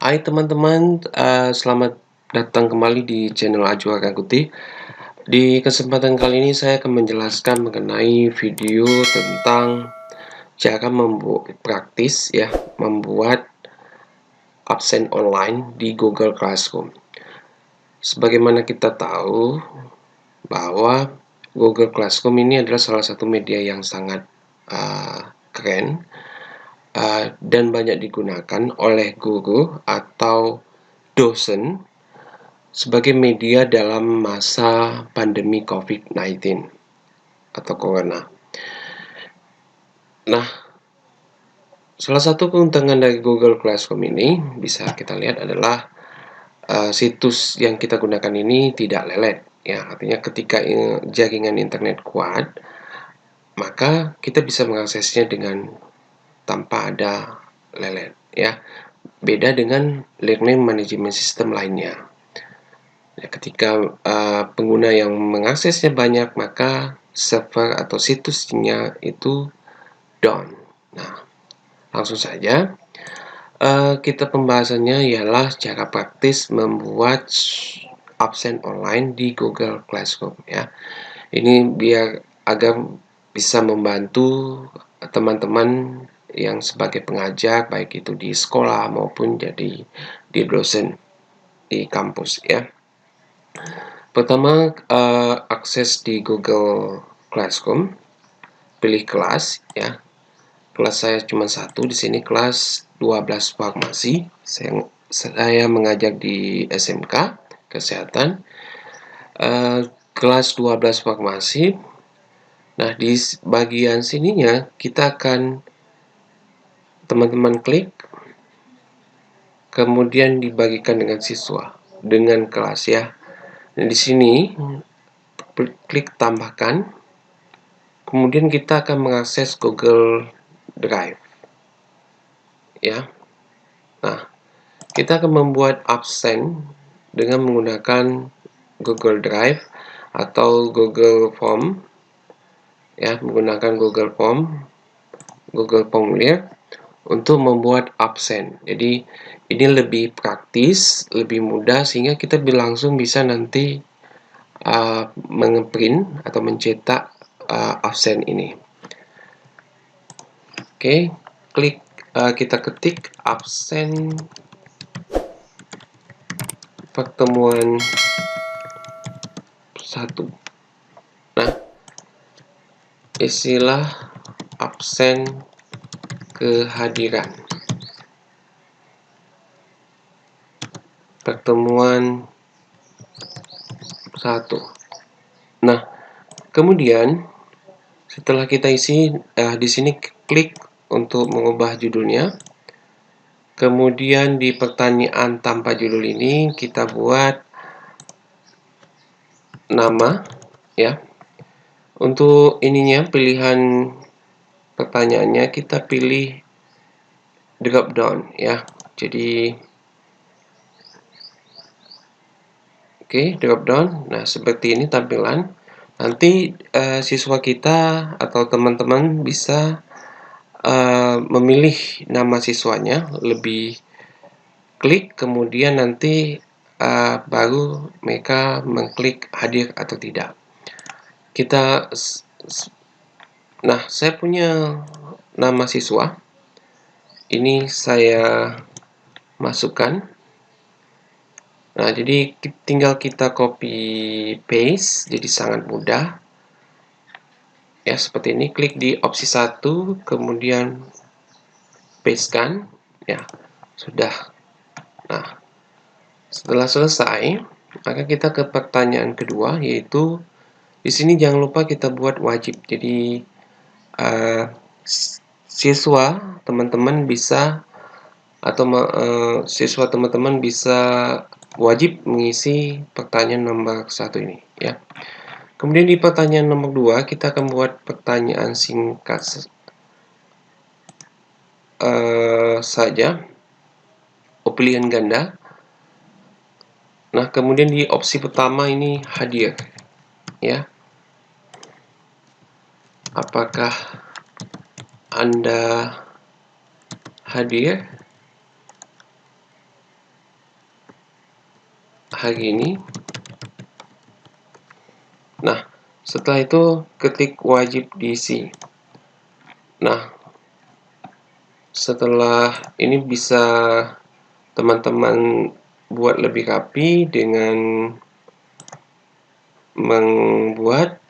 Hai teman-teman, selamat datang kembali di channel Ajwa Kakuti. Di kesempatan kali ini saya akan menjelaskan mengenai video tentang cara membuat praktis ya, membuat absen online di Google Classroom. Sebagaimana kita tahu bahwa Google Classroom ini adalah salah satu media yang sangat keren dan banyak digunakan oleh guru atau dosen sebagai media dalam masa pandemi COVID-19 atau Corona. Nah, salah satu keuntungan dari Google Classroom ini bisa kita lihat adalah situs yang kita gunakan ini tidak lelet. Ya, artinya ketika jaringan internet kuat, maka kita bisa mengaksesnya dengan tanpa ada lelet. Ya, beda dengan learning management system lainnya. Ya, ketika pengguna yang mengaksesnya banyak, maka server atau situsnya itu down. Nah, langsung saja kita pembahasannya ialah cara praktis membuat absen online di Google Classroom ya. Ini biar agar bisa membantu teman-teman yang sebagai pengajar baik itu di sekolah maupun jadi di dosen di kampus ya. Pertama, akses di Google Classroom, pilih kelas ya. Kelas saya cuma satu di sini, kelas 12 farmasi. Saya mengajar di SMK Kesehatan. Kelas 12 farmasi. Nah, di bagian sininya kita akan teman-teman klik, kemudian dibagikan dengan siswa, dengan kelas ya. Nah, di sini klik tambahkan. Kemudian kita akan mengakses Google Drive. Ya. Nah, kita akan membuat absen dengan menggunakan Google Drive atau Google Form. Ya, menggunakan Google Form, Google Formulir untuk membuat absen. Jadi, ini lebih praktis, lebih mudah sehingga kita langsung bisa nanti mengeprint atau mencetak absen ini. Oke, klik kita ketik absen pertemuan 1. Nah, istilah absen kehadiran pertemuan 1. Nah, kemudian setelah kita isi di sini klik untuk mengubah judulnya. Kemudian di pertanyaan tanpa judul ini kita buat nama ya. Untuk ininya pilihan pertanyaannya kita pilih drop down ya. Jadi oke, drop down. Nah, seperti ini tampilan. Nanti siswa kita atau teman-teman bisa memilih nama siswanya, lebih klik kemudian nanti baru mereka mengklik hadir atau tidak. Nah, saya punya nama siswa. Ini saya masukkan. Nah, jadi tinggal kita copy paste, jadi sangat mudah. Ya, seperti ini, klik di opsi 1, kemudian pastekan. Ya, sudah. Nah, setelah selesai, maka kita ke pertanyaan kedua, yaitu di sini jangan lupa kita buat wajib. Jadi siswa teman-teman bisa siswa teman-teman bisa wajib mengisi pertanyaan nomor 1 ini ya. Kemudian di pertanyaan nomor 2 kita akan buat pertanyaan singkat saja, pilihan ganda. Nah, kemudian di opsi pertama ini hadir ya. Apakah Anda hadir? hari ini. Nah, setelah itu ketik wajib diisi. Nah, setelah ini bisa teman-teman buat lebih rapi dengan membuat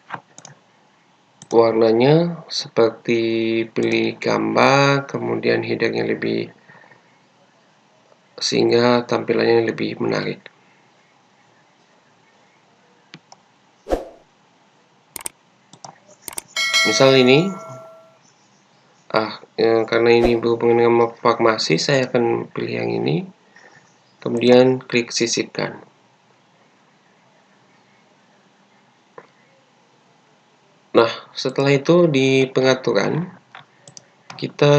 warnanya seperti pilih gambar, kemudian headernya lebih, sehingga tampilannya lebih menarik. Misal ini, karena ini berhubungan dengan farmasi, saya akan pilih yang ini, kemudian klik sisipkan. Nah, setelah itu di pengaturan kita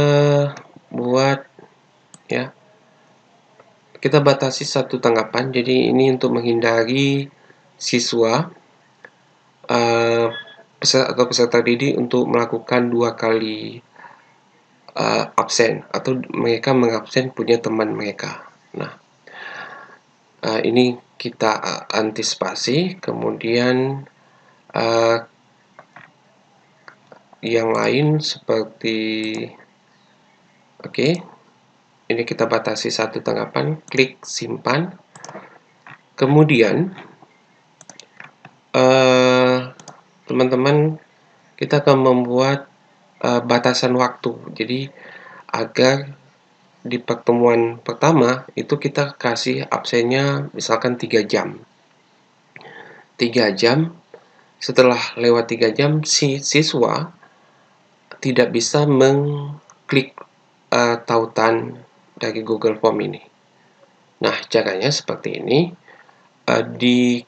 buat, ya, kita batasi satu tanggapan. Jadi ini untuk menghindari siswa atau peserta didik untuk melakukan 2 kali absen, atau mereka mengabsen punya teman mereka. Nah, ini kita antisipasi. Kemudian yang lain seperti, oke, ini kita batasi satu tanggapan, klik simpan. Kemudian teman-teman, kita akan membuat batasan waktu. Jadi agar di pertemuan pertama itu kita kasih absennya misalkan 3 jam. 3 jam, setelah lewat 3 jam si siswa tidak bisa mengklik tautan dari Google Form ini. Nah, caranya seperti ini. Di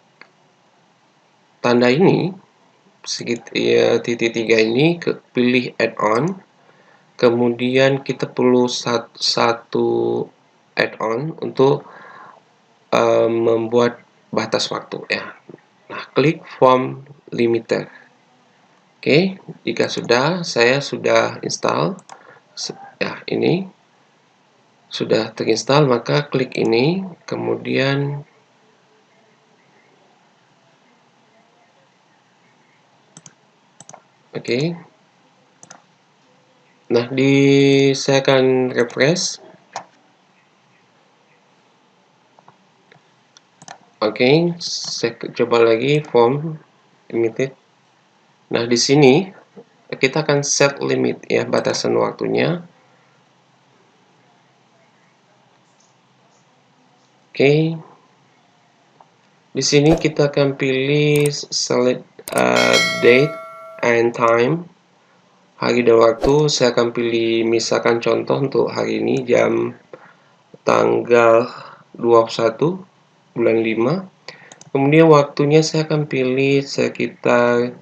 tanda ini, titik 3 ini, pilih add-on. Kemudian kita perlu satu add-on untuk membuat batas waktu, ya. Nah, klik form limiter. Oke, jika saya sudah install, ya, ini sudah terinstall, maka klik ini, kemudian oke. Nah, saya akan refresh. Oke, saya coba lagi form limited. Nah, di sini kita akan set limit, ya, batasan waktunya. Oke. Di sini kita akan pilih select date and time. Hari dan waktu saya akan pilih, misalkan contoh untuk hari ini tanggal 21 bulan 5. Kemudian waktunya saya akan pilih sekitar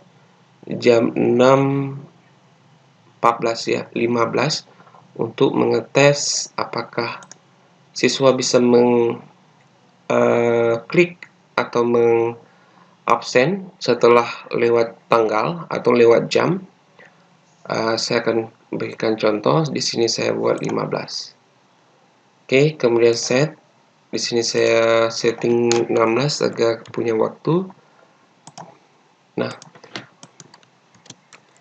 jam 6.14, ya, 15, untuk mengetes apakah siswa bisa mengklik atau mengabsen setelah lewat tanggal atau lewat jam. Saya akan berikan contoh. Di sini saya buat 15. Oke, kemudian set. Di sini saya setting 16 agar punya waktu. Nah,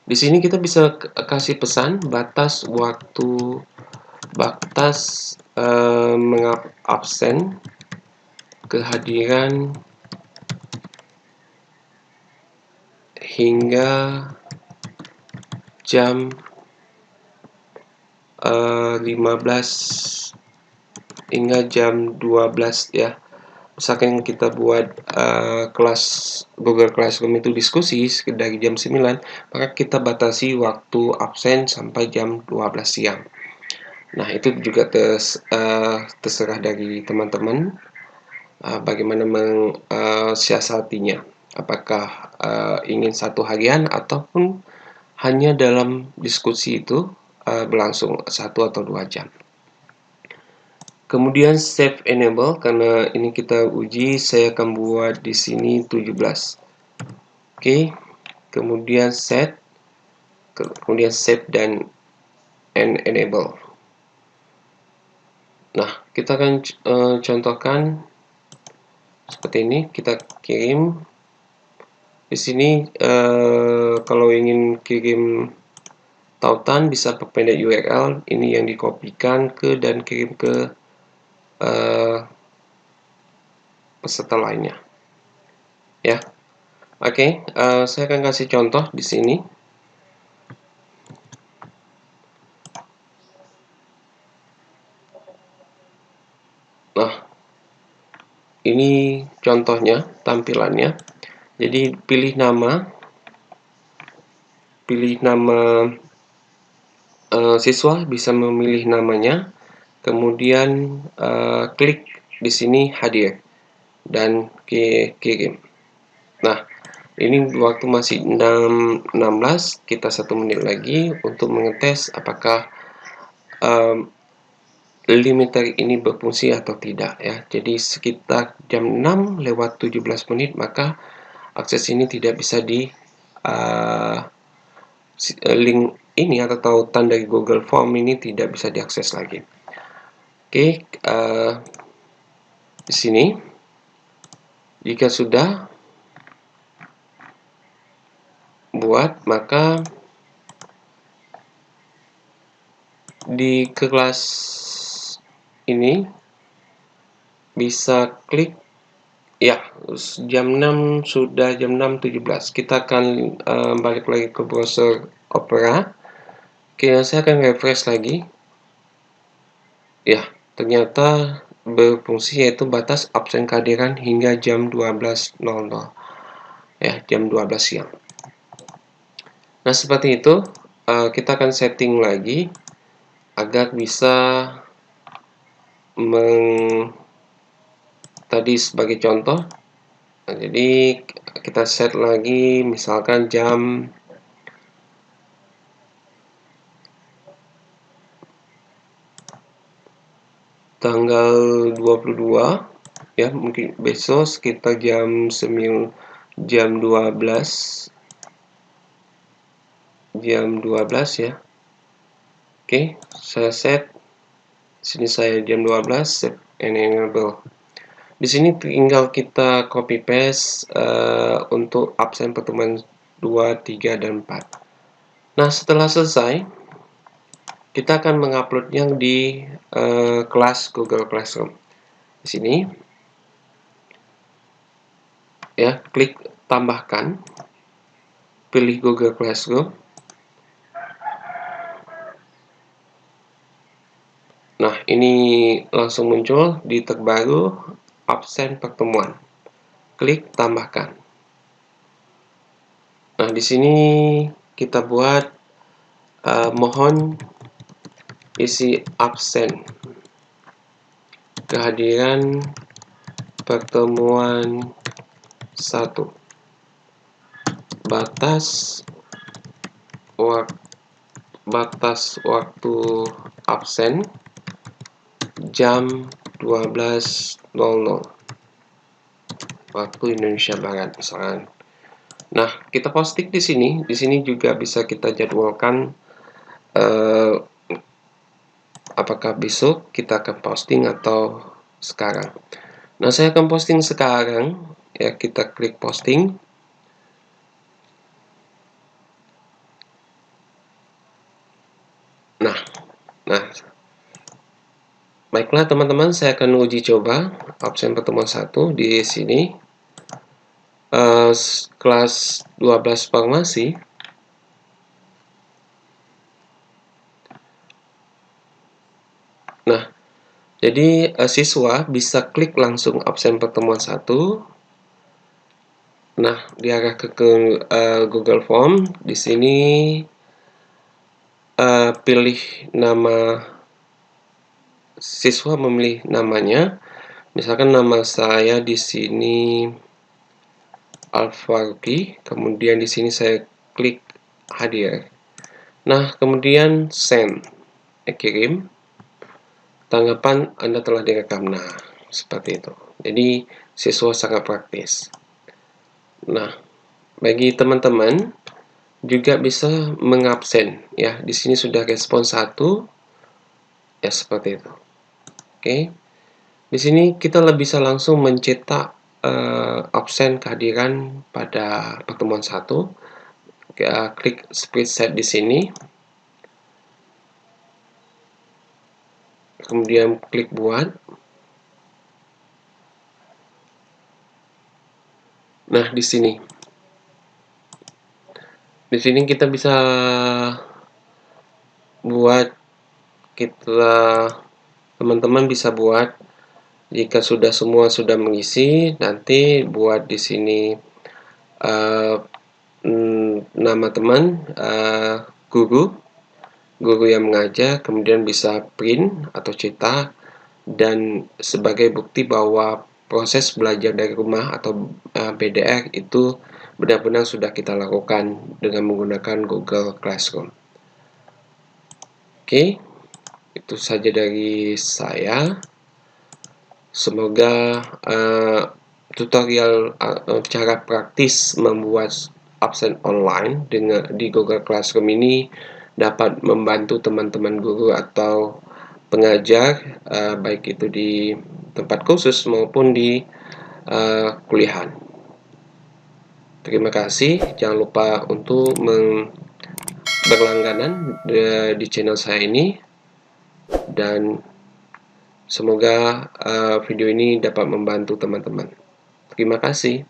di sini kita bisa kasih pesan batas waktu, batas mengabsen kehadiran hingga jam 15 hingga jam 12, ya. Misalkan kita buat kelas Google Classroom itu diskusi dari jam 9, maka kita batasi waktu absen sampai jam 12 siang. Nah, itu juga terserah dari teman-teman bagaimana mensiasatinya. Apakah ingin satu harian ataupun hanya dalam diskusi itu berlangsung 1 atau 2 jam. Kemudian save enable, karena ini kita uji, saya akan buat di sini 17. Oke, kemudian set, kemudian save dan enable. Nah, kita akan contohkan seperti ini, kita kirim. Di sini kalau ingin kirim tautan bisa perpendek URL, ini yang dikopikan ke dan kirim ke peserta lainnya. Ya, oke. Saya akan kasih contoh di sini. Nah, ini contohnya, tampilannya. Jadi pilih nama siswa, bisa memilih namanya, kemudian klik di sini hadir dan kirim. Nah, ini waktu masih 16, kita 1 menit lagi untuk mengetes apakah limiter ini berfungsi atau tidak ya. Jadi sekitar jam 6 lewat 17 menit maka akses ini tidak bisa di link ini atau tanda dari Google Form ini tidak bisa diakses lagi. Oke, di sini jika sudah buat, maka di kelas ini bisa klik ya. Jam 6 sudah, jam 6.17. Kita akan balik lagi ke browser Opera. Oke, saya akan refresh lagi. Ya, ternyata berfungsi, yaitu batas absen kehadiran hingga jam 12.00. Ya, jam 12 siang. Nah, seperti itu. Kita akan setting lagi agar bisa tadi sebagai contoh. Nah, jadi kita set lagi misalkan jam tanggal 22 ya, mungkin besok sekitar jam 12 ya. Oke, saya set sini, saya jam 12 set and enable. Di sini tinggal kita copy paste untuk absen pertemuan 2, 3, dan 4. Nah, setelah selesai, kita akan menguploadnya di kelas Google Classroom. Di sini, ya, klik tambahkan, pilih Google Classroom. Nah, ini langsung muncul di tab baru, absen pertemuan. Klik tambahkan. Nah, di sini kita buat mohon isi absen kehadiran pertemuan 1. Batas waktu absen jam 12.00 waktu Indonesia Barat misalkan. Nah, kita posting di sini. Di sini juga bisa kita jadwalkan apakah besok kita akan posting atau sekarang. Nah, saya akan posting sekarang. Ya, kita klik posting. Nah, baiklah teman-teman, saya akan uji coba absen pertemuan 1 di sini. Kelas 12 farmasi. Nah, jadi siswa bisa klik langsung absen pertemuan 1. Nah, diarah ke Google Form. Di sini pilih nama siswa, memilih namanya. Misalkan nama saya di sini Alfarki, kemudian di sini saya klik hadir. Nah, kemudian send, kirim. Tanggapan Anda telah direkam. Nah, seperti itu. Jadi siswa sangat praktis. Nah, bagi teman-teman juga bisa mengabsen ya. Di sini sudah respon 1 ya, seperti itu. Oke. Di sini kita bisa langsung mencetak absen kehadiran pada pertemuan 1, klik spreadsheet di sini, kemudian klik buat. Nah, di sini kita bisa buat, teman-teman bisa buat jika semua sudah mengisi, nanti buat di sini nama teman, guru yang mengajar, kemudian bisa print atau cetak, dan sebagai bukti bahwa proses belajar dari rumah atau BDR itu benar-benar sudah kita lakukan dengan menggunakan Google Classroom. Oke, itu saja dari saya. Semoga tutorial cara praktis membuat absen online di Google Classroom ini dapat membantu teman-teman guru atau pengajar, baik itu di tempat khusus maupun di kuliahan. Terima kasih. Jangan lupa untuk berlangganan di channel saya ini, dan semoga video ini dapat membantu teman-teman. Terima kasih.